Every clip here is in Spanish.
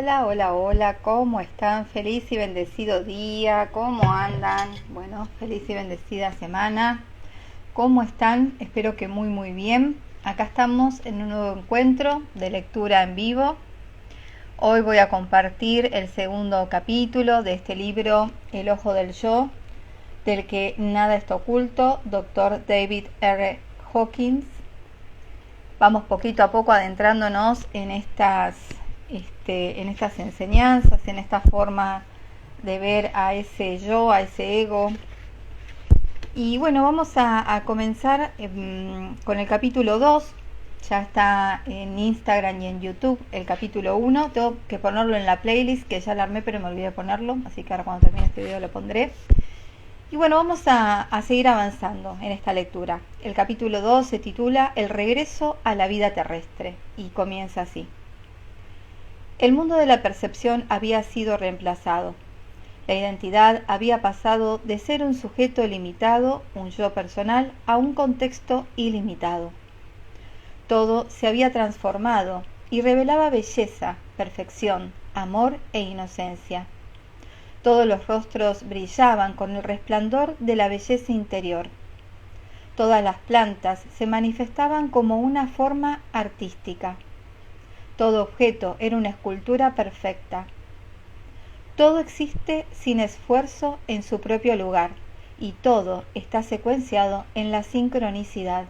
Hola, hola, hola, ¿cómo están? Feliz y bendecido día, ¿cómo andan? Bueno, feliz y bendecida semana. ¿Cómo están? Espero que muy bien. Acá estamos en un nuevo encuentro de lectura en vivo. Hoy voy a compartir el segundo capítulo de este libro, El ojo del yo, del que nada está oculto, Dr. David R. Hawkins. Vamos poquito a poco adentrándonos en estas enseñanzas, en esta forma de ver a ese yo, a ese ego. Y bueno, vamos a comenzar con el capítulo 2. Ya está en Instagram y en YouTube el capítulo 1. Tengo que ponerlo en la playlist, que ya la armé pero me olvidé de ponerlo, así que ahora cuando termine este video lo pondré. Y bueno, vamos a seguir avanzando en esta lectura. El capítulo 2 se titula El regreso a la vida terrestre y comienza así. El mundo de la percepción había sido reemplazado. La identidad había pasado de ser un sujeto limitado, un yo personal, a un contexto ilimitado. Todo se había transformado y revelaba belleza, perfección, amor e inocencia. Todos los rostros brillaban con el resplandor de la belleza interior. Todas las plantas se manifestaban como una forma artística. Todo objeto era una escultura perfecta. Todo existe sin esfuerzo en su propio lugar, y todo está secuenciado en la sincronicidad.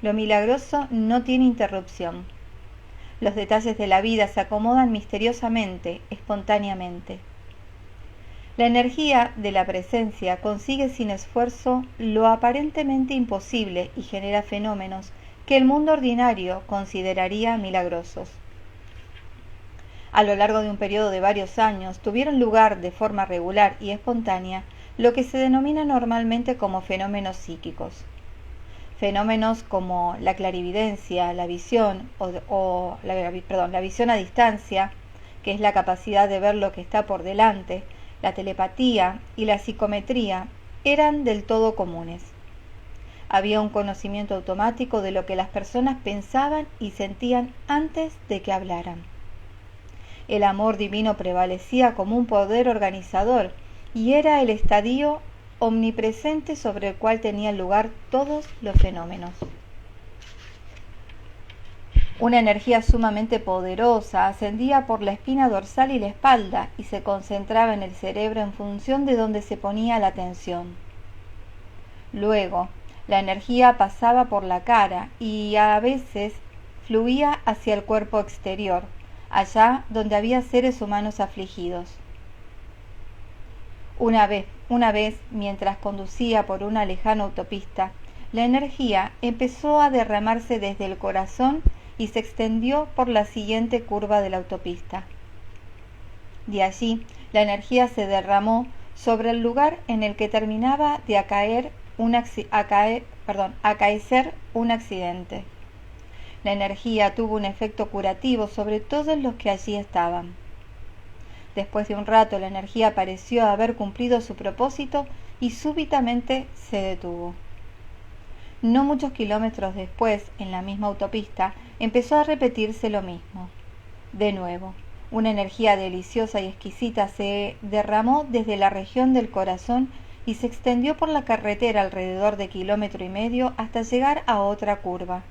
Lo milagroso no tiene interrupción. Los detalles de la vida se acomodan misteriosamente, espontáneamente. La energía de la presencia consigue sin esfuerzo lo aparentemente imposible y genera fenómenos que el mundo ordinario consideraría milagrosos. A lo largo de un periodo de varios años tuvieron lugar de forma regular y espontánea lo que se denomina normalmente como fenómenos psíquicos. Fenómenos como la clarividencia, la visión la visión a distancia, que es la capacidad de ver lo que está por delante, la telepatía y la psicometría eran del todo comunes. Había un conocimiento automático de lo que las personas pensaban y sentían antes de que hablaran. El amor divino prevalecía como un poder organizador y era el estadio omnipresente sobre el cual tenían lugar todos los fenómenos. Una energía sumamente poderosa ascendía por la espina dorsal y la espalda y se concentraba en el cerebro en función de donde se ponía la atención. Luego, la energía pasaba por la cara y a veces fluía hacia el cuerpo exterior, allá donde había seres humanos afligidos. Una vez, mientras conducía por una lejana autopista, la energía empezó a derramarse desde el corazón y se extendió por la siguiente curva de la autopista. De allí, la energía se derramó sobre el lugar en el que terminaba de acaecer un accidente. La energía tuvo un efecto curativo sobre todos los que allí estaban. Después de un rato, la energía pareció haber cumplido su propósito y súbitamente se detuvo. No muchos kilómetros después, en la misma autopista, empezó a repetirse lo mismo. De nuevo, una energía deliciosa y exquisita se derramó desde la región del corazón y se extendió por la carretera alrededor de 1,5 kilómetros hasta llegar a otra curva.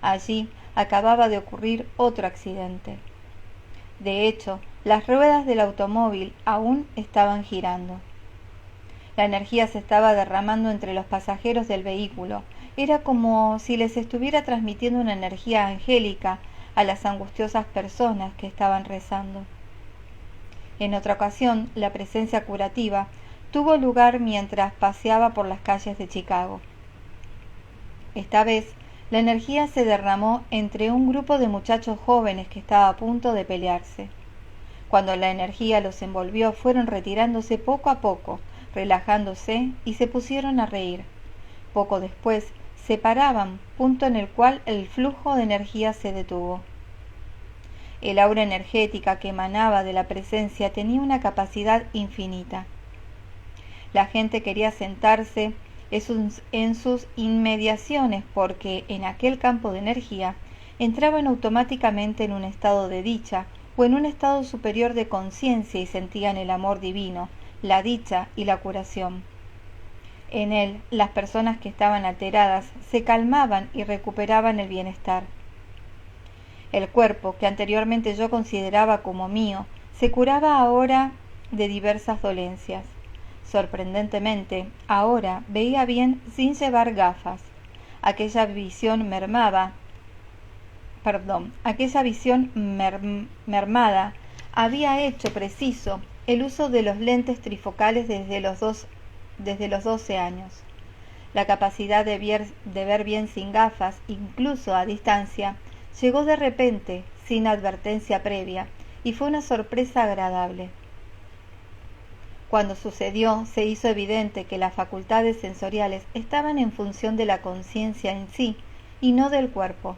Allí acababa de ocurrir otro accidente. De hecho, las ruedas del automóvil aún estaban girando. La energía se estaba derramando entre los pasajeros del vehículo. Era como si les estuviera transmitiendo una energía angélica a las angustiosas personas que estaban rezando. En otra ocasión, la presencia curativa tuvo lugar mientras paseaba por las calles de Chicago. Esta vez, la energía se derramó entre un grupo de muchachos jóvenes que estaba a punto de pelearse. Cuando la energía los envolvió, fueron retirándose poco a poco, relajándose y se pusieron a reír. Poco después se paraban, punto en el cual el flujo de energía se detuvo. El aura energética que emanaba de la presencia tenía una capacidad infinita. La gente quería sentarse en sus inmediaciones porque en aquel campo de energía entraban automáticamente en un estado de dicha o en un estado superior de conciencia y sentían el amor divino, la dicha y la curación. En él, las personas que estaban alteradas se calmaban y recuperaban el bienestar. El cuerpo, que anteriormente yo consideraba como mío, se curaba ahora de diversas dolencias. Sorprendentemente, ahora veía bien sin llevar gafas. Aquella visión mermada había hecho preciso el uso de los lentes trifocales desde los 12 años. La capacidad de ver bien sin gafas, incluso a distancia, llegó de repente, sin advertencia previa, y fue una sorpresa agradable. Cuando sucedió, se hizo evidente que las facultades sensoriales estaban en función de la conciencia en sí, y no del cuerpo.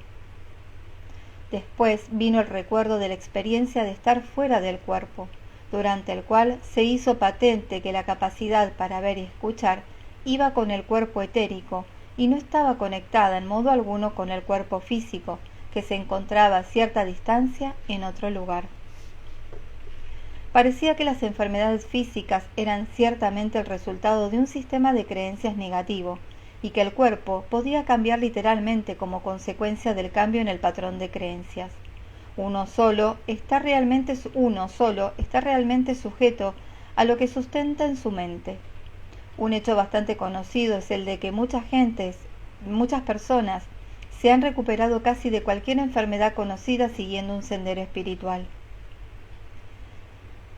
Después vino el recuerdo de la experiencia de estar fuera del cuerpo, durante el cual se hizo patente que la capacidad para ver y escuchar iba con el cuerpo etérico y no estaba conectada en modo alguno con el cuerpo físico, que se encontraba a cierta distancia en otro lugar. Parecía que las enfermedades físicas eran ciertamente el resultado de un sistema de creencias negativo, y que el cuerpo podía cambiar literalmente como consecuencia del cambio en el patrón de creencias. Uno solo está realmente sujeto a lo que sustenta en su mente. Un hecho bastante conocido es el de que muchas personas se han recuperado casi de cualquier enfermedad conocida siguiendo un sendero espiritual.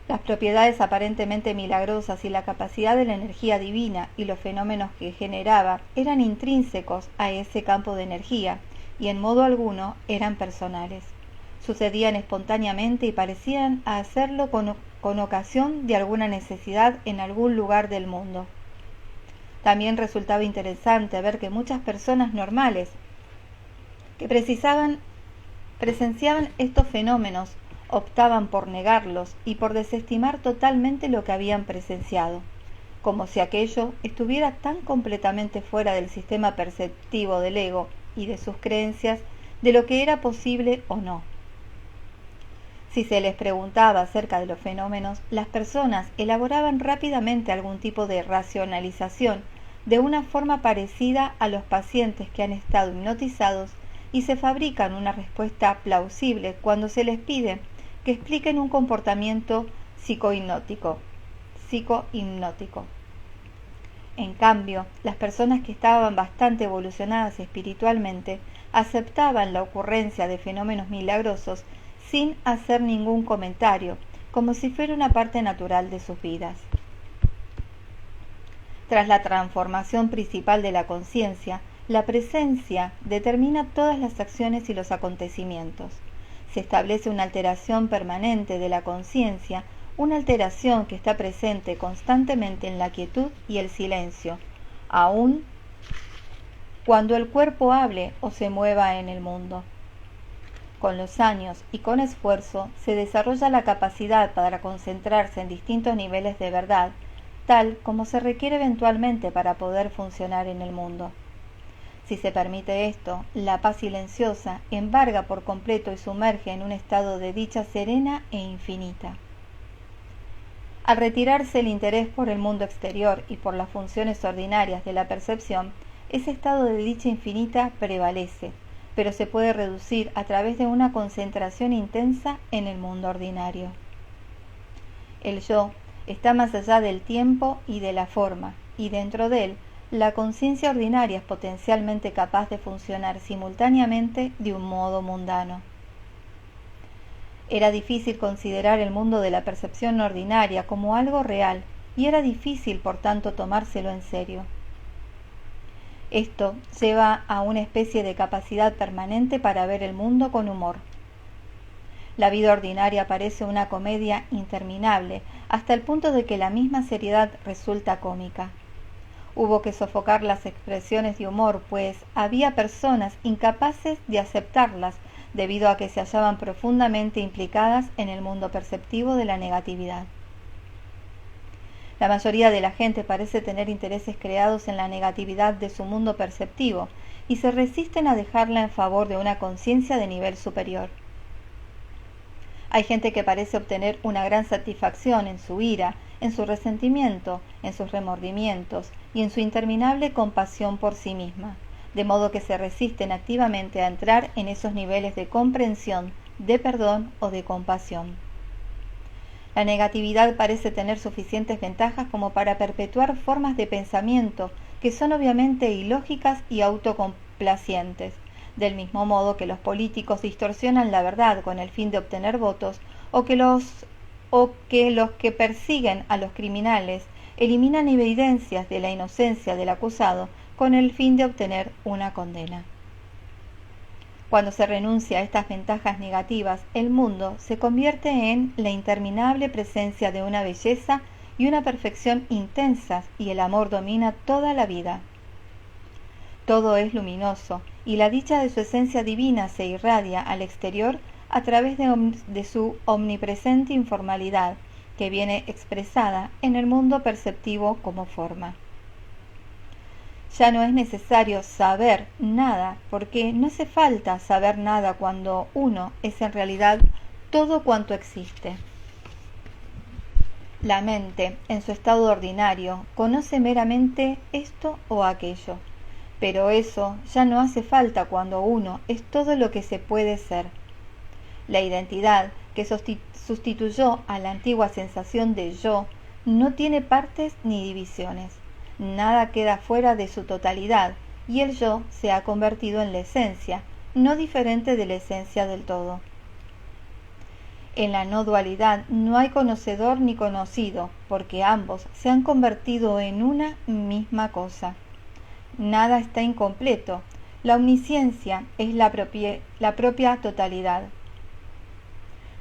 Las propiedades aparentemente milagrosas y la capacidad de la energía divina y los fenómenos que generaba eran intrínsecos a ese campo de energía y en modo alguno eran personales. Sucedían espontáneamente y parecían hacerlo con ocasión de alguna necesidad en algún lugar del mundo. También resultaba interesante ver que muchas personas normales que presenciaban estos fenómenos optaban por negarlos y por desestimar totalmente lo que habían presenciado, como si aquello estuviera tan completamente fuera del sistema perceptivo del ego y de sus creencias de lo que era posible o no. Si se les preguntaba acerca de los fenómenos, las personas elaboraban rápidamente algún tipo de racionalización de una forma parecida a los pacientes que han estado hipnotizados y se fabrican una respuesta plausible cuando se les pide que expliquen un comportamiento psicohipnótico. En cambio, las personas que estaban bastante evolucionadas espiritualmente aceptaban la ocurrencia de fenómenos milagrosos sin hacer ningún comentario, como si fuera una parte natural de sus vidas. Tras la transformación principal de la conciencia, la presencia determina todas las acciones y los acontecimientos. Se establece una alteración permanente de la conciencia, una alteración que está presente constantemente en la quietud y el silencio, aun cuando el cuerpo hable o se mueva en el mundo. Con los años y con esfuerzo se desarrolla la capacidad para concentrarse en distintos niveles de verdad, tal como se requiere eventualmente para poder funcionar en el mundo. Si se permite esto, la paz silenciosa embarga por completo y sumerge en un estado de dicha serena e infinita. Al retirarse el interés por el mundo exterior y por las funciones ordinarias de la percepción, ese estado de dicha infinita prevalece, pero se puede reducir a través de una concentración intensa en el mundo ordinario. El yo está más allá del tiempo y de la forma, y dentro de él, la conciencia ordinaria es potencialmente capaz de funcionar simultáneamente de un modo mundano. Era difícil considerar el mundo de la percepción ordinaria como algo real, y era difícil, por tanto, tomárselo en serio. Esto lleva a una especie de capacidad permanente para ver el mundo con humor. La vida ordinaria parece una comedia interminable, hasta el punto de que la misma seriedad resulta cómica. Hubo que sofocar las expresiones de humor, pues había personas incapaces de aceptarlas debido a que se hallaban profundamente implicadas en el mundo perceptivo de la negatividad. La mayoría de la gente parece tener intereses creados en la negatividad de su mundo perceptivo y se resisten a dejarla en favor de una conciencia de nivel superior. Hay gente que parece obtener una gran satisfacción en su ira, en su resentimiento, en sus remordimientos y en su interminable compasión por sí misma, de modo que se resisten activamente a entrar en esos niveles de comprensión, de perdón o de compasión. La negatividad parece tener suficientes ventajas como para perpetuar formas de pensamiento que son obviamente ilógicas y autocomplacientes, del mismo modo que los políticos distorsionan la verdad con el fin de obtener votos, o que los que persiguen a los criminales eliminan evidencias de la inocencia del acusado con el fin de obtener una condena. Cuando se renuncia a estas ventajas negativas, el mundo se convierte en la interminable presencia de una belleza y una perfección intensas, y el amor domina toda la vida. Todo es luminoso, y la dicha de su esencia divina se irradia al exterior a través de su omnipresente informalidad, que viene expresada en el mundo perceptivo como forma. Ya no es necesario saber nada, porque no hace falta saber nada cuando uno es en realidad todo cuanto existe. La mente, en su estado ordinario, conoce meramente esto o aquello, pero eso ya no hace falta cuando uno es todo lo que se puede ser. La identidad, que sustituyó a la antigua sensación de yo, no tiene partes ni divisiones. Nada queda fuera de su totalidad, y el yo se ha convertido en la esencia, no diferente de la esencia del todo. En la no dualidad no hay conocedor ni conocido, porque ambos se han convertido en una misma cosa. Nada está incompleto. La omnisciencia es la propia totalidad.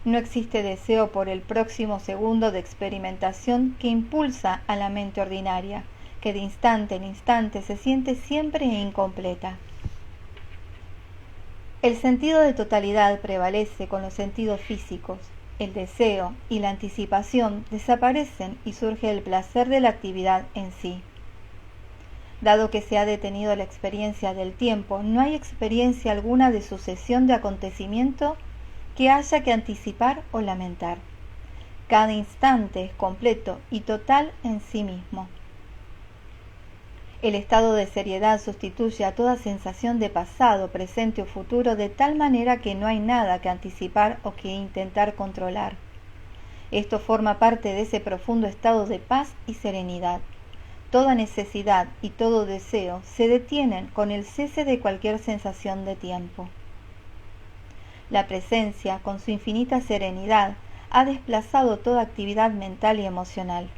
No existe deseo por el próximo segundo de experimentación que impulsa a la mente ordinaria, que de instante en instante se siente siempre incompleta. El sentido de totalidad prevalece con los sentidos físicos. El deseo y la anticipación desaparecen y surge el placer de la actividad en sí. Dado que se ha detenido la experiencia del tiempo, no hay experiencia alguna de sucesión de acontecimiento que haya que anticipar o lamentar. Cada instante es completo y total en sí mismo. El estado de seriedad sustituye a toda sensación de pasado, presente o futuro de tal manera que no hay nada que anticipar o que intentar controlar. Esto forma parte de ese profundo estado de paz y serenidad. Toda necesidad y todo deseo se detienen con el cese de cualquier sensación de tiempo. La presencia, con su infinita serenidad, ha desplazado toda actividad mental y emocional.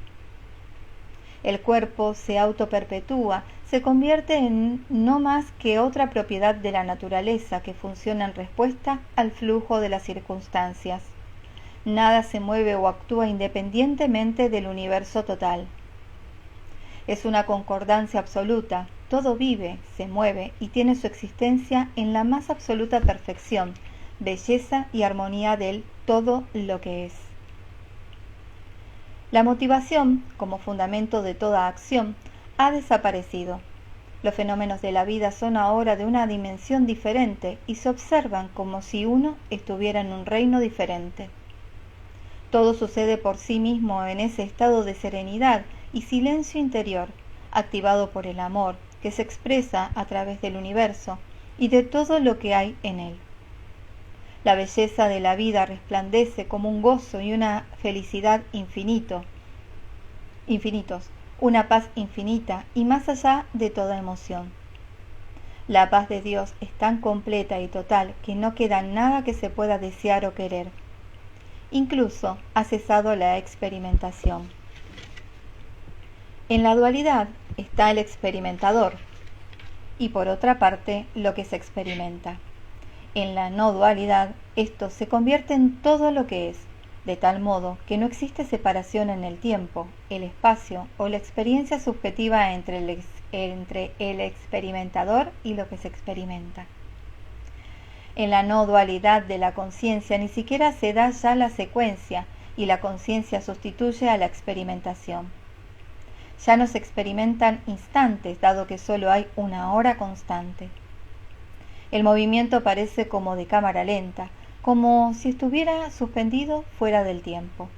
El cuerpo se autoperpetúa, se convierte en no más que otra propiedad de la naturaleza que funciona en respuesta al flujo de las circunstancias. Nada se mueve o actúa independientemente del universo total. Es una concordancia absoluta, todo vive, se mueve y tiene su existencia en la más absoluta perfección, belleza y armonía del todo lo que es. La motivación, como fundamento de toda acción, ha desaparecido. Los fenómenos de la vida son ahora de una dimensión diferente y se observan como si uno estuviera en un reino diferente. Todo sucede por sí mismo en ese estado de serenidad y silencio interior, activado por el amor, que se expresa a través del universo y de todo lo que hay en él. La belleza de la vida resplandece como un gozo y una felicidad infinitos, una paz infinita y más allá de toda emoción. La paz de Dios es tan completa y total que no queda nada que se pueda desear o querer. Incluso ha cesado la experimentación. En la dualidad está el experimentador y por otra parte lo que se experimenta. En la no dualidad, esto se convierte en todo lo que es, de tal modo que no existe separación en el tiempo, el espacio o la experiencia subjetiva entre el experimentador y lo que se experimenta. En la no dualidad de la conciencia ni siquiera se da ya la secuencia y la conciencia sustituye a la experimentación. Ya no se experimentan instantes, dado que solo hay una hora constante. El movimiento parece como de cámara lenta, como si estuviera suspendido fuera del tiempo.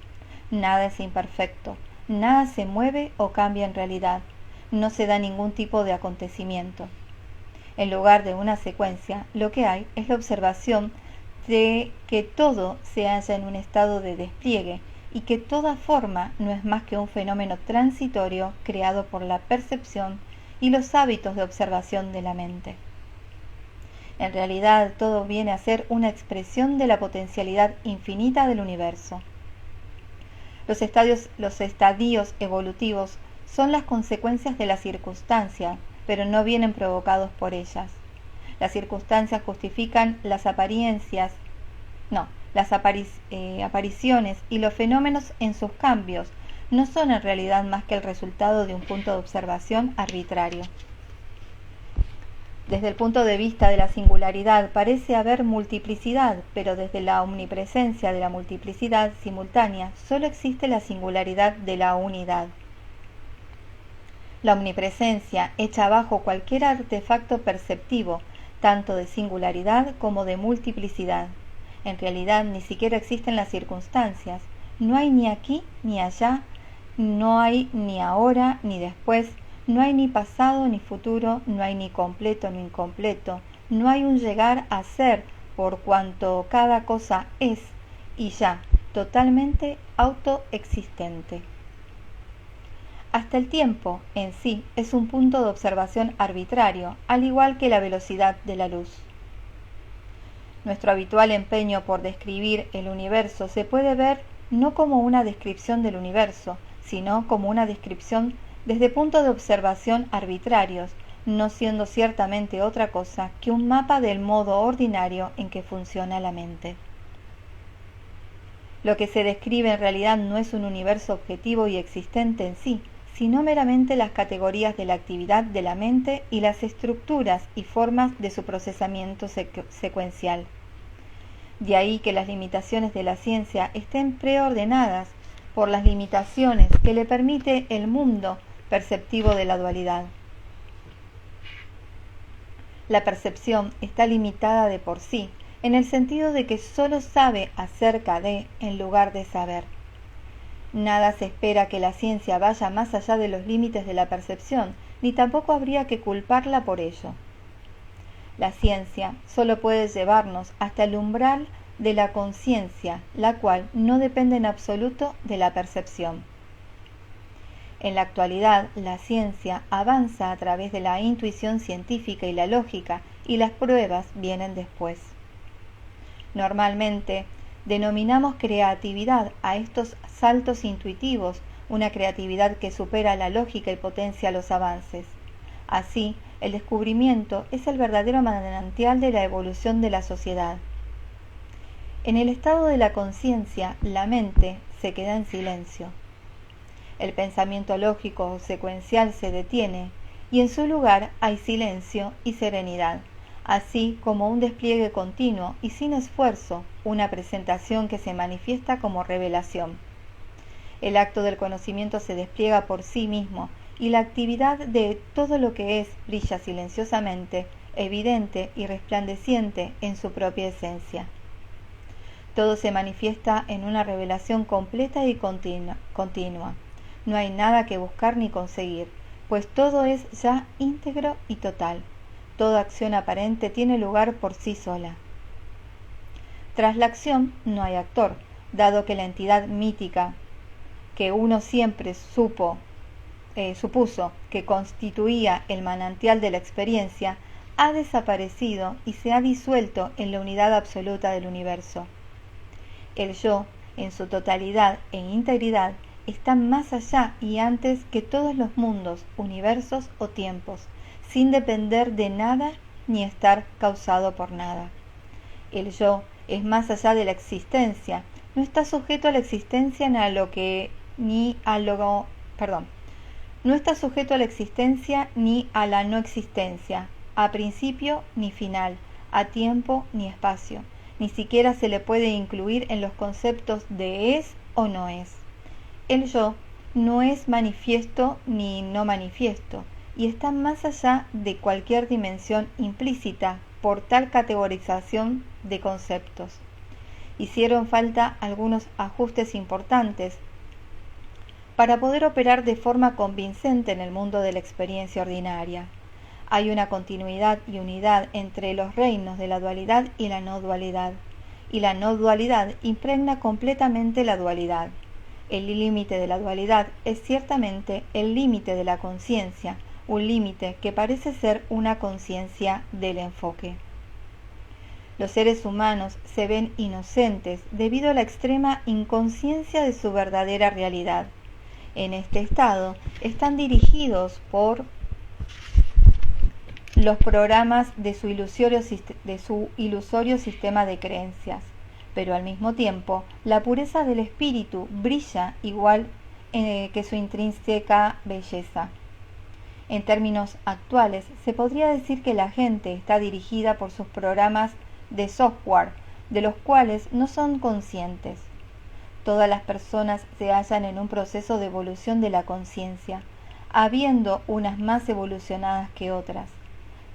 Nada es imperfecto, nada se mueve o cambia en realidad, no se da ningún tipo de acontecimiento. En lugar de una secuencia, lo que hay es la observación de que todo se halla en un estado de despliegue y que toda forma no es más que un fenómeno transitorio creado por la percepción y los hábitos de observación de la mente. En realidad, todo viene a ser una expresión de la potencialidad infinita del universo. Los estadios evolutivos son las consecuencias de las circunstancias, pero no vienen provocados por ellas. Las circunstancias justifican las apariciones y los fenómenos en sus cambios no son en realidad más que el resultado de un punto de observación arbitrario. Desde el punto de vista de la singularidad parece haber multiplicidad, pero desde la omnipresencia de la multiplicidad simultánea solo existe la singularidad de la unidad. La omnipresencia echa abajo cualquier artefacto perceptivo, tanto de singularidad como de multiplicidad. En realidad ni siquiera existen las circunstancias, no hay ni aquí ni allá, no hay ni ahora ni después, no hay ni pasado ni futuro, no hay ni completo ni incompleto, no hay un llegar a ser por cuanto cada cosa es y ya, totalmente autoexistente. Hasta el tiempo en sí es un punto de observación arbitrario, al igual que la velocidad de la luz. Nuestro habitual empeño por describir el universo se puede ver no como una descripción del universo, sino como una descripción desde puntos de observación arbitrarios, no siendo ciertamente otra cosa que un mapa del modo ordinario en que funciona la mente. Lo que se describe en realidad no es un universo objetivo y existente en sí, sino meramente las categorías de la actividad de la mente y las estructuras y formas de su procesamiento secuencial. De ahí que las limitaciones de la ciencia estén preordenadas por las limitaciones que le permite el mundo perceptivo de la dualidad. La percepción está limitada de por sí, en el sentido de que solo sabe acerca de en lugar de saber. Nada se espera que la ciencia vaya más allá de los límites de la percepción, ni tampoco habría que culparla por ello. La ciencia solo puede llevarnos hasta el umbral de la conciencia, la cual no depende en absoluto de la percepción. En la actualidad, la ciencia avanza a través de la intuición científica y la lógica, y las pruebas vienen después. Normalmente, denominamos creatividad a estos saltos intuitivos, una creatividad que supera la lógica y potencia los avances. Así, el descubrimiento es el verdadero manantial de la evolución de la sociedad. En el estado de la conciencia, la mente se queda en silencio. El pensamiento lógico o secuencial se detiene y en su lugar hay silencio y serenidad, así como un despliegue continuo y sin esfuerzo, una presentación que se manifiesta como revelación. El acto del conocimiento se despliega por sí mismo y la actividad de todo lo que es brilla silenciosamente, evidente y resplandeciente en su propia esencia. Todo se manifiesta en una revelación completa y continua. No hay nada que buscar ni conseguir, pues todo es ya íntegro y total. Toda acción aparente tiene lugar por sí sola. Tras la acción no hay actor, dado que la entidad mítica que uno siempre supuso que constituía el manantial de la experiencia, ha desaparecido y se ha disuelto en la unidad absoluta del universo. El yo, en su totalidad e integridad, está más allá y antes que todos los mundos, universos o tiempos, sin depender de nada ni estar causado por nada. El yo es más allá de la existencia, no está sujeto a la existencia no está sujeto a la existencia ni a la no existencia, a principio ni final, a tiempo ni espacio. Ni siquiera se le puede incluir en los conceptos de es o no es. El yo no es manifiesto ni no manifiesto, y está más allá de cualquier dimensión implícita por tal categorización de conceptos. hicieron falta algunos ajustes importantes para poder operar de forma convincente en el mundo de la experiencia ordinaria. Hay una continuidad y unidad entre los reinos de la dualidad y la no dualidad, y la no dualidad impregna completamente la dualidad. El límite de la dualidad es ciertamente el límite de la conciencia, un límite que parece ser una conciencia del enfoque. Los seres humanos se ven inocentes debido a la extrema inconsciencia de su verdadera realidad. En este estado están dirigidos por los programas de su ilusorio sistema de creencias, pero al mismo tiempo la pureza del espíritu brilla igual que su intrínseca belleza. En términos actuales, se podría decir que la gente está dirigida por sus programas de software, de los cuales no son conscientes. Todas las personas se hallan en un proceso de evolución de la conciencia, habiendo unas más evolucionadas que otras.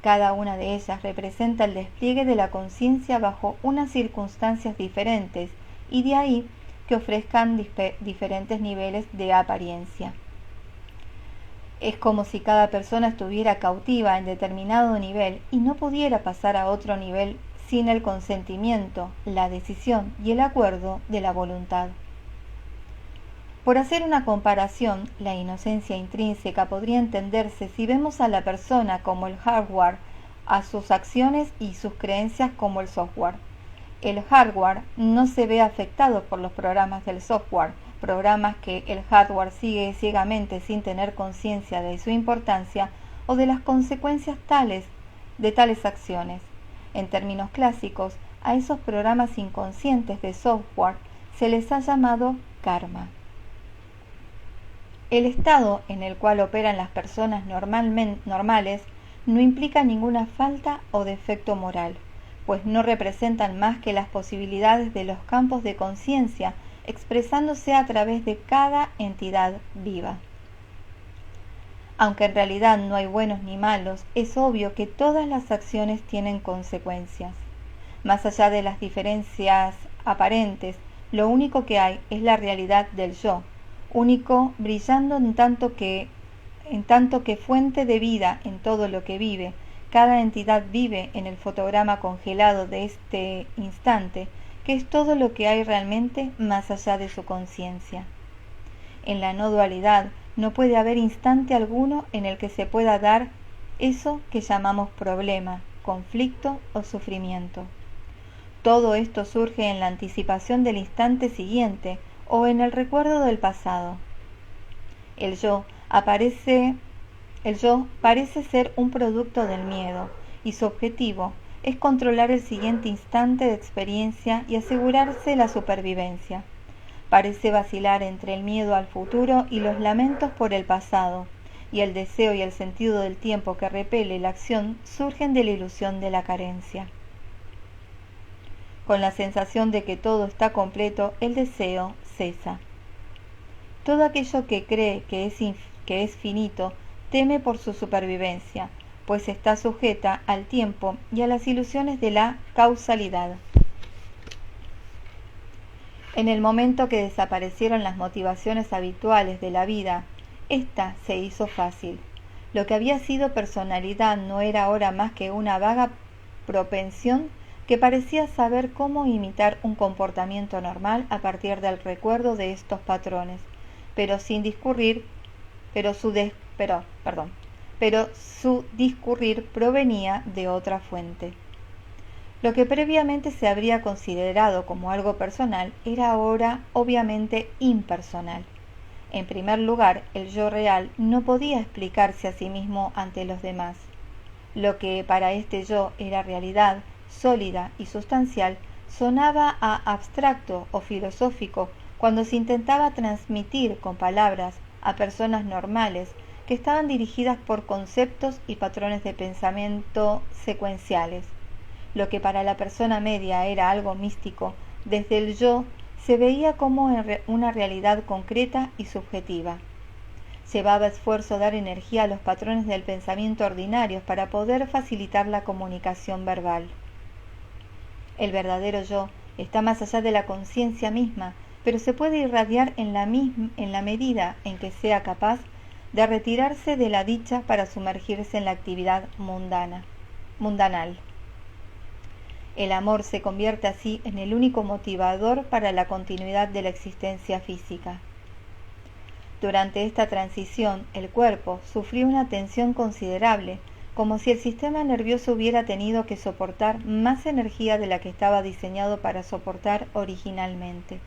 Cada una de ellas representa el despliegue de la conciencia bajo unas circunstancias diferentes y de ahí que ofrezcan diferentes niveles de apariencia. Es como si cada persona estuviera cautiva en determinado nivel y no pudiera pasar a otro nivel sin el consentimiento, la decisión y el acuerdo de la voluntad. Por hacer una comparación, la inocencia intrínseca podría entenderse si vemos a la persona como el hardware, a sus acciones y sus creencias como el software. El hardware no se ve afectado por los programas del software, programas que el hardware sigue ciegamente sin tener conciencia de su importancia o de las consecuencias de tales acciones. En términos clásicos, a esos programas inconscientes de software se les ha llamado karma. El estado en el cual operan las personas normales no implica ninguna falta o defecto moral, pues no representan más que las posibilidades de los campos de conciencia expresándose a través de cada entidad viva. Aunque en realidad no hay buenos ni malos, es obvio que todas las acciones tienen consecuencias. Más allá de las diferencias aparentes, lo único que hay es la realidad del yo, único brillando en tanto que fuente de vida en todo lo que vive. Cada entidad vive en el fotograma congelado de este instante, que es todo lo que hay realmente más allá de su conciencia. En la no dualidad no puede haber instante alguno en el que se pueda dar eso que llamamos problema, conflicto o sufrimiento. Todo esto surge en la anticipación del instante siguiente o en el recuerdo del pasado. El yo parece ser un producto del miedo, y su objetivo es controlar el siguiente instante de experiencia y asegurarse la supervivencia. Parece vacilar entre el miedo al futuro y los lamentos por el pasado, y el deseo y el sentido del tiempo que repele la acción surgen de la ilusión de la carencia. Con la sensación de que todo está completo, el deseo cesa. Todo aquello que cree que es finito teme por su supervivencia, pues está sujeta al tiempo y a las ilusiones de la causalidad. En el momento que desaparecieron las motivaciones habituales de la vida, ésta se hizo fácil. Lo que había sido personalidad no era ahora más que una vaga propensión que parecía saber cómo imitar un comportamiento normal a partir del recuerdo de estos patrones, pero su discurrir provenía de otra fuente. Lo que previamente se habría considerado como algo personal era ahora obviamente impersonal. En primer lugar, el yo real no podía explicarse a sí mismo ante los demás. Lo que para este yo era realidad, sólida y sustancial, sonaba a abstracto o filosófico cuando se intentaba transmitir con palabras a personas normales que estaban dirigidas por conceptos y patrones de pensamiento secuenciales. Lo que para la persona media era algo místico, desde el yo se veía como una realidad concreta y subjetiva. Llevaba esfuerzo dar energía a los patrones del pensamiento ordinarios para poder facilitar la comunicación verbal. El verdadero yo está más allá de la conciencia misma, pero se puede irradiar en la medida en que sea capaz de retirarse de la dicha para sumergirse en la actividad mundanal. El amor se convierte así en el único motivador para la continuidad de la existencia física. Durante esta transición, el cuerpo sufrió una tensión considerable, como si el sistema nervioso hubiera tenido que soportar más energía de la que estaba diseñado para soportar originalmente.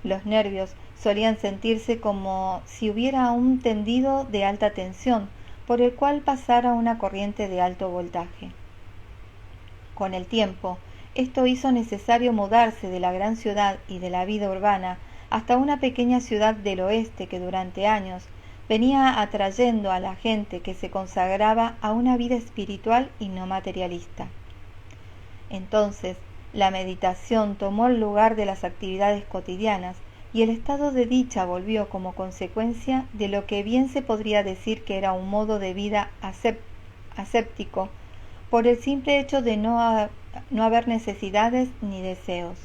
Los nervios solían sentirse como si hubiera un tendido de alta tensión por el cual pasara una corriente de alto voltaje. Con el tiempo, esto hizo necesario mudarse de la gran ciudad y de la vida urbana hasta una pequeña ciudad del oeste que durante años venía atrayendo a la gente que se consagraba a una vida espiritual y no materialista. Entonces, la meditación tomó el lugar de las actividades cotidianas y el estado de dicha volvió como consecuencia de lo que bien se podría decir que era un modo de vida ascético por el simple hecho de no haber necesidades ni deseos.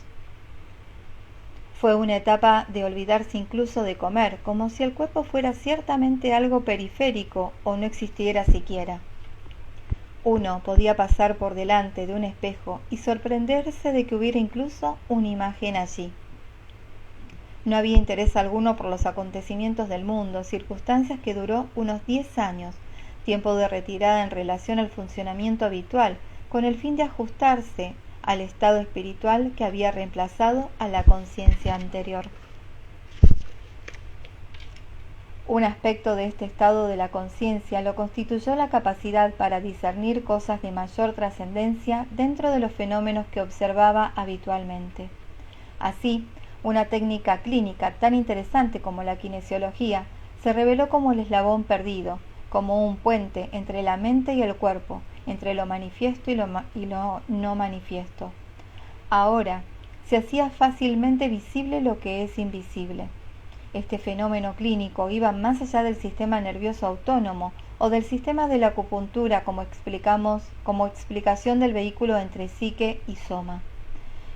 Fue una etapa de olvidarse incluso de comer, como si el cuerpo fuera ciertamente algo periférico o no existiera siquiera. Uno podía pasar por delante de un espejo y sorprenderse de que hubiera incluso una imagen allí. No había interés alguno por los acontecimientos del mundo, circunstancias que duró unos 10 años, tiempo de retirada en relación al funcionamiento habitual, con el fin de ajustarse al estado espiritual que había reemplazado a la conciencia anterior. Un aspecto de este estado de la conciencia lo constituyó la capacidad para discernir cosas de mayor trascendencia dentro de los fenómenos que observaba habitualmente. Así, una técnica clínica tan interesante como la kinesiología se reveló como el eslabón perdido, como un puente entre la mente y el cuerpo, entre lo manifiesto y lo no manifiesto. Ahora, se hacía fácilmente visible lo que es invisible. Este fenómeno clínico iba más allá del sistema nervioso autónomo o del sistema de la acupuntura como explicación del vehículo entre psique y soma.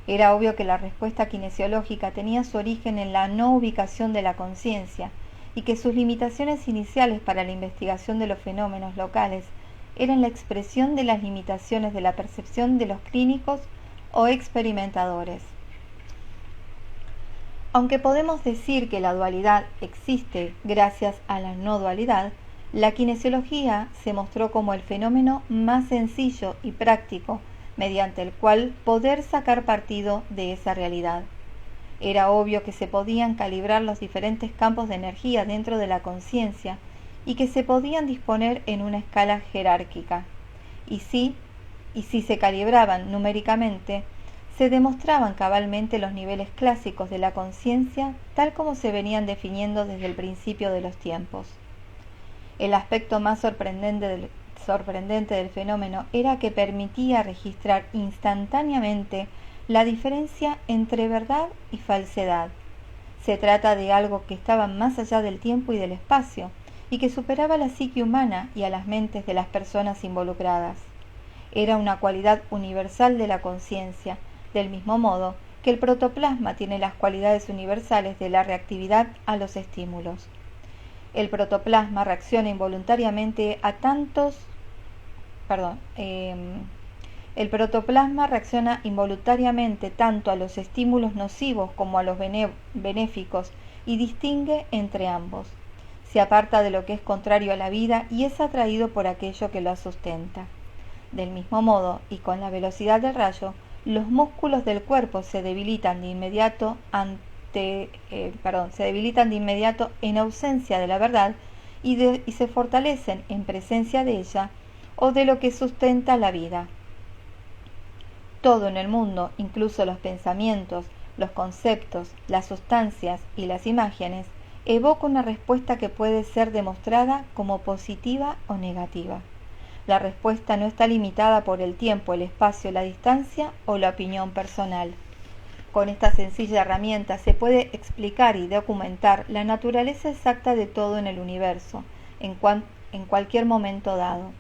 Era obvio que la respuesta kinesiológica tenía su origen en la no ubicación de la conciencia y que sus limitaciones iniciales para la investigación de los fenómenos locales eran la expresión de las limitaciones de la percepción de los clínicos o experimentadores. Aunque podemos decir que la dualidad existe gracias a la no dualidad, la kinesiología se mostró como el fenómeno más sencillo y práctico mediante el cual poder sacar partido de esa realidad. Era obvio que se podían calibrar los diferentes campos de energía dentro de la conciencia y que se podían disponer en una escala jerárquica. Y si se calibraban numéricamente, se demostraban cabalmente los niveles clásicos de la conciencia tal como se venían definiendo desde el principio de los tiempos. El aspecto más sorprendente del fenómeno era que permitía registrar instantáneamente la diferencia entre verdad y falsedad. Se trata de algo que estaba más allá del tiempo y del espacio, y que superaba a la psique humana y a las mentes de las personas involucradas. Era una cualidad universal de la conciencia, del mismo modo que el protoplasma tiene las cualidades universales de la reactividad a los estímulos. El protoplasma reacciona involuntariamente El protoplasma reacciona involuntariamente tanto a los estímulos nocivos como a los benéficos y distingue entre ambos. Se aparta de lo que es contrario a la vida y es atraído por aquello que lo sustenta. Del mismo modo, y con la velocidad del rayo, los músculos del cuerpo se debilitan de inmediato en ausencia de la verdad y se fortalecen en presencia de ella o de lo que sustenta la vida. Todo en el mundo, incluso los pensamientos, los conceptos, las sustancias y las imágenes, evoca una respuesta que puede ser demostrada como positiva o negativa. La respuesta no está limitada por el tiempo, el espacio, la distancia o la opinión personal. Con esta sencilla herramienta se puede explicar y documentar la naturaleza exacta de todo en el universo, en cualquier momento dado.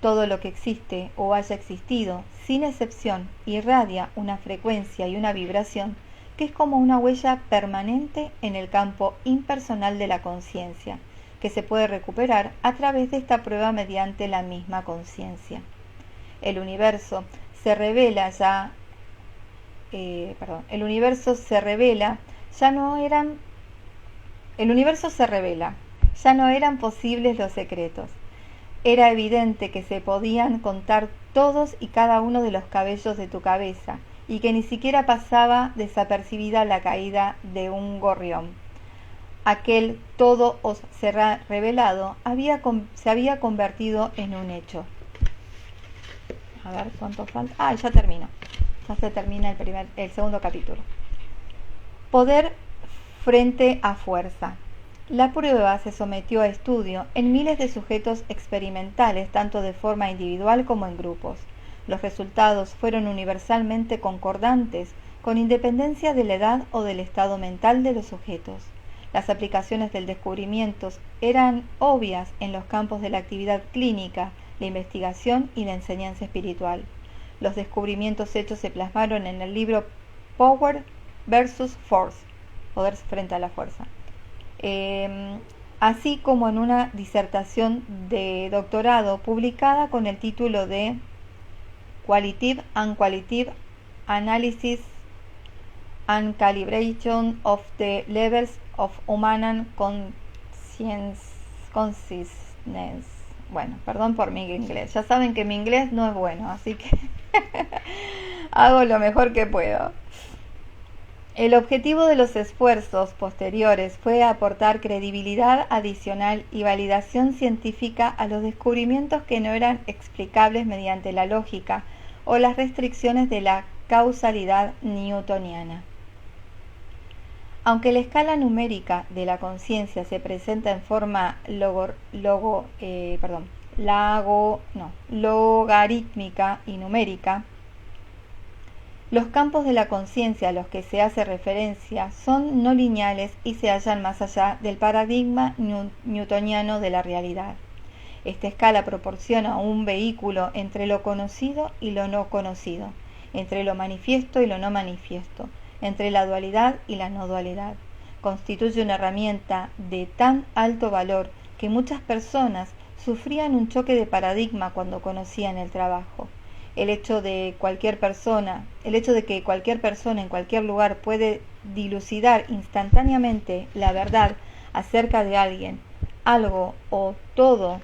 Todo lo que existe o haya existido, sin excepción, irradia una frecuencia y una vibración que es como una huella permanente en el campo impersonal de la conciencia, que se puede recuperar a través de esta prueba mediante la misma conciencia. El universo se revela ya, el universo se revela, ya no eran posibles los secretos. Era evidente que se podían contar todos y cada uno de los cabellos de tu cabeza, y que ni siquiera pasaba desapercibida la caída de un gorrión. Aquel todo os será revelado se había convertido en un hecho. A ver cuánto falta. Ya termino. Ya se termina el segundo capítulo. Poder frente a fuerza. La prueba se sometió a estudio en miles de sujetos experimentales, tanto de forma individual como en grupos. Los resultados fueron universalmente concordantes, con independencia de la edad o del estado mental de los sujetos. Las aplicaciones del descubrimiento eran obvias en los campos de la actividad clínica, la investigación y la enseñanza espiritual. Los descubrimientos hechos se plasmaron en el libro Power versus Force, Poder frente a la fuerza, así como en una disertación de doctorado publicada con el título de Qualitative and Qualitative Analysis and Calibration of the Levels of Human Consciousness. Bueno, perdón por mi inglés. Ya saben que mi inglés no es bueno, así que hago lo mejor que puedo. El objetivo de los esfuerzos posteriores fue aportar credibilidad adicional y validación científica a los descubrimientos que no eran explicables mediante la lógica o las restricciones de la causalidad newtoniana. Aunque la escala numérica de la conciencia se presenta en forma logarítmica y numérica, los campos de la conciencia a los que se hace referencia son no lineales y se hallan más allá del paradigma newtoniano de la realidad. Esta escala proporciona un vehículo entre lo conocido y lo no conocido, entre lo manifiesto y lo no manifiesto, entre la dualidad y la no dualidad. Constituye una herramienta de tan alto valor que muchas personas sufrían un choque de paradigma cuando conocían el trabajo. El hecho de que cualquier persona en cualquier lugar puede dilucidar instantáneamente la verdad acerca de alguien, algo o todo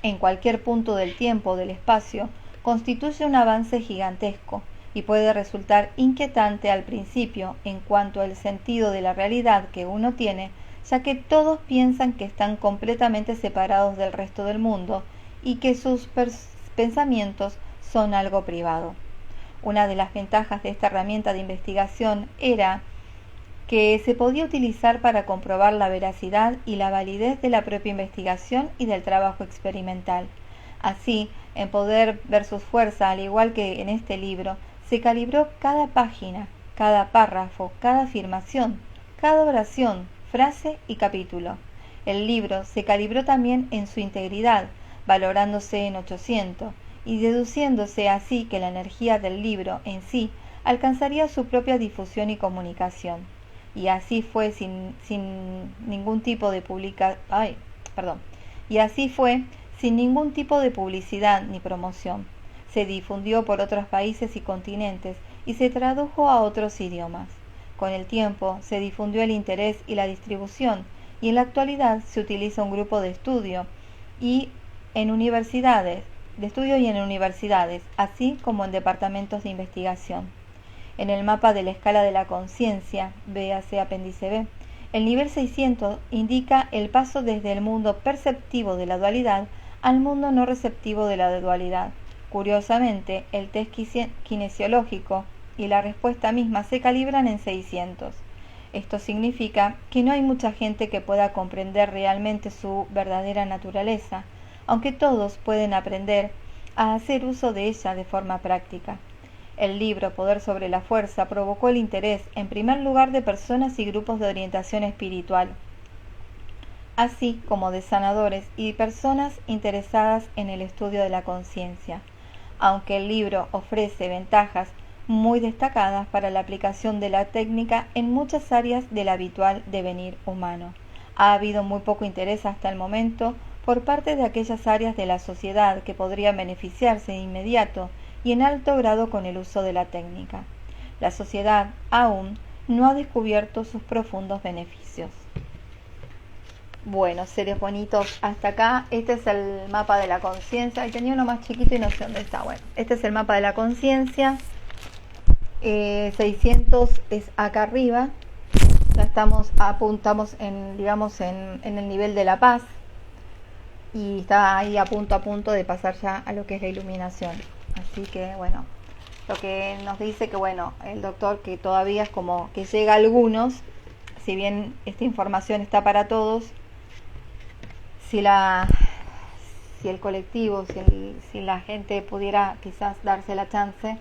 en cualquier punto del tiempo o del espacio, constituye un avance gigantesco y puede resultar inquietante al principio en cuanto al sentido de la realidad que uno tiene, ya que todos piensan que están completamente separados del resto del mundo y que sus pensamientos son algo privado. Una de las ventajas de esta herramienta de investigación era que se podía utilizar para comprobar la veracidad y la validez de la propia investigación y del trabajo experimental. Así, en Poder versus Fuerza, al igual que en este libro, se calibró cada página, cada párrafo, cada afirmación, cada oración, frase y capítulo. El libro se calibró también en su integridad, valorándose en 800 y deduciéndose así que la energía del libro en sí alcanzaría su propia difusión y comunicación. Y así fue sin ningún tipo de publicidad ni promoción. Se difundió por otros países y continentes y se tradujo a otros idiomas. Con el tiempo se difundió el interés y la distribución, y en la actualidad se utiliza un grupo de estudio y en universidades, así como en departamentos de investigación. En el mapa de la escala de la conciencia, véase apéndice B, el nivel 600 indica el paso desde el mundo perceptivo de la dualidad al mundo no receptivo de la dualidad. Curiosamente, el test kinesiológico y la respuesta misma se calibran en 600. Esto significa que no hay mucha gente que pueda comprender realmente su verdadera naturaleza, aunque todos pueden aprender a hacer uso de ella de forma práctica. El libro Poder sobre la Fuerza provocó el interés, en primer lugar, de personas y grupos de orientación espiritual. así como de sanadores y personas interesadas en el estudio de la conciencia, aunque el libro ofrece ventajas muy destacadas para la aplicación de la técnica en muchas áreas del habitual devenir humano. Ha habido muy poco interés hasta el momento por parte de aquellas áreas de la sociedad que podrían beneficiarse de inmediato y en alto grado con el uso de la técnica. La sociedad aún no ha descubierto sus profundos beneficios. Bueno, seres bonitos, hasta acá. Este es el mapa de la conciencia. Tenía uno más chiquito y no sé dónde está. Bueno, este es el mapa de la conciencia. 600 es acá arriba. Ya apuntamos digamos, en el nivel de la paz. Y está ahí a punto de pasar ya a lo que es la iluminación. Así que, bueno, lo que nos dice que, bueno, el doctor, que todavía es como que llega a algunos, si bien esta información está para todos, si el colectivo, si la gente pudiera quizás darse la chance,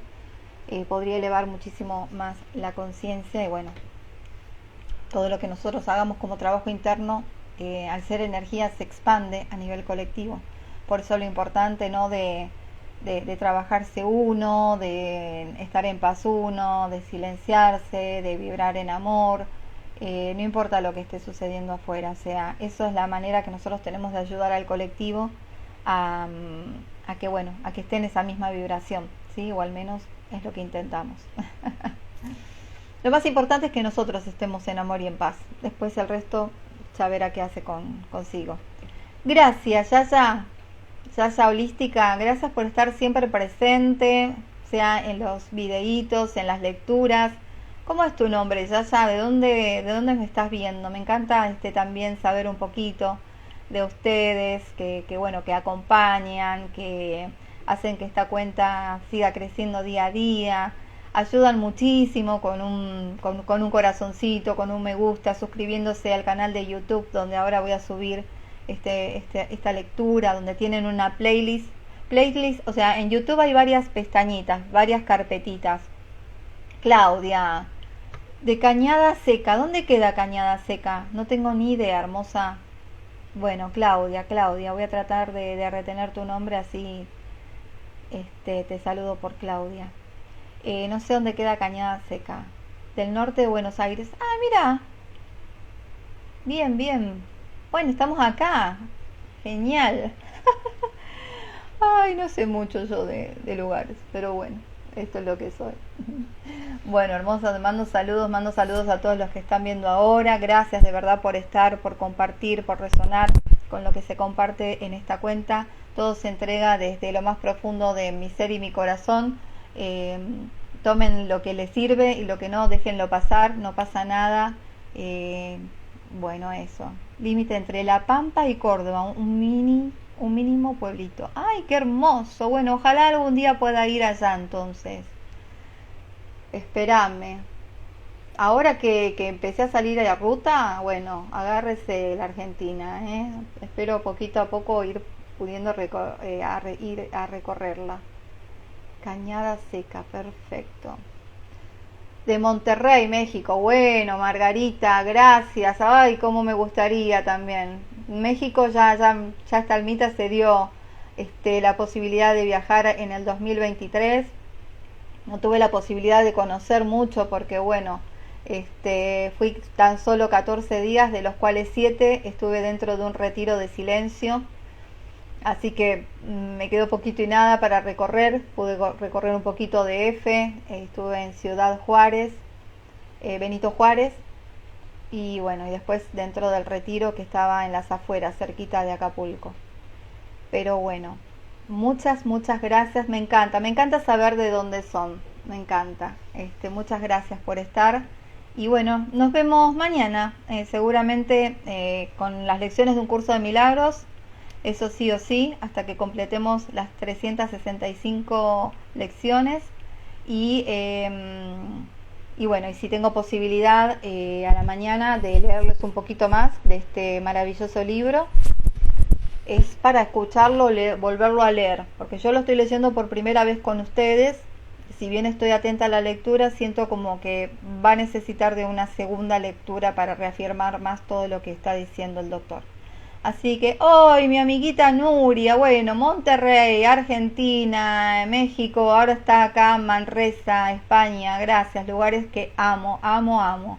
podría elevar muchísimo más la conciencia. Y bueno, todo lo que nosotros hagamos como trabajo interno, al ser energía, se expande a nivel colectivo. Por eso lo importante, ¿no?, de trabajarse uno, de estar en paz uno, de silenciarse, de vibrar en amor. No importa lo que esté sucediendo afuera, o sea, eso es la manera que nosotros tenemos de ayudar al colectivo a que esté en esa misma vibración, ¿sí? O al menos es lo que intentamos. Lo más importante es que nosotros estemos en amor y en paz. Después el resto ya verá qué hace consigo. Gracias, Yaya Holística, gracias por estar siempre presente, sea en los videitos, en las lecturas. ¿Cómo es tu nombre, Yaya? ¿De dónde me estás viendo? Me encanta también saber un poquito de ustedes, que bueno, que acompañan, que hacen que esta cuenta siga creciendo día a día. Ayudan muchísimo con un corazoncito, con un me gusta, suscribiéndose al canal de YouTube, donde ahora voy a subir esta lectura, donde tienen una playlist, o sea, en YouTube hay varias pestañitas, varias carpetitas. Claudia, de Cañada Seca, ¿dónde queda Cañada Seca? No tengo ni idea, hermosa. Bueno, Claudia, voy a tratar de retener tu nombre, así te saludo por Claudia. No sé dónde queda Cañada Seca. Del norte de Buenos Aires. Ah, mira. Bien. Bueno, estamos acá. Genial. Ay, no sé mucho yo de lugares, pero bueno, esto es lo que soy. Bueno, hermosa, te mando saludos a todos los que están viendo ahora. Gracias de verdad por estar, por compartir, por resonar con lo que se comparte en esta cuenta. Todo se entrega desde lo más profundo de mi ser y mi corazón. Tomen lo que les sirve y lo que no, déjenlo pasar, no pasa nada. Bueno, eso. Límite entre La Pampa y Córdoba, un mínimo pueblito. ¡Ay, qué hermoso! Bueno, ojalá algún día pueda ir allá entonces. Espérame. Ahora que empecé a salir a la ruta, bueno, agárrese la Argentina, ¿eh? Espero poquito a poco ir pudiendo ir a recorrerla. Cañada Seca, perfecto. De Monterrey, México. Bueno, Margarita, gracias. Ay, cómo me gustaría también. México ya esta almita se dio la posibilidad de viajar en el 2023. No tuve la posibilidad de conocer mucho porque, bueno, fui tan solo 14 días, de los cuales 7 estuve dentro de un retiro de silencio. Así que me quedó poquito y nada para recorrer. Pude recorrer un poquito de DF, estuve en Ciudad Juárez, Benito Juárez, y bueno, y después dentro del retiro que estaba en las afueras, cerquita de Acapulco. Pero bueno, muchas gracias, me encanta saber de dónde son, me encanta. Muchas gracias por estar. Y bueno, nos vemos mañana, seguramente con las lecciones de un curso de milagros. Eso sí o sí, hasta que completemos las 365 lecciones. Y bueno, y si tengo posibilidad a la mañana de leerles un poquito más de este maravilloso libro, es para escucharlo, volverlo a leer, porque yo lo estoy leyendo por primera vez con ustedes. Si bien estoy atenta a la lectura, siento como que va a necesitar de una segunda lectura para reafirmar más todo lo que está diciendo el doctor. Así que hoy mi amiguita Nuria, bueno, Monterrey, Argentina, México, ahora está acá Manresa, España, gracias, lugares que amo, amo, amo.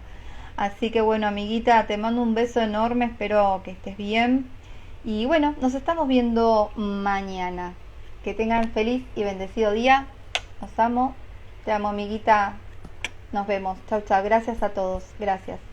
Así que bueno, amiguita, te mando un beso enorme, espero que estés bien. Y bueno, nos estamos viendo mañana. Que tengan feliz y bendecido día. Los amo. Te amo, amiguita. Nos vemos. Chau, chau. Gracias a todos. Gracias.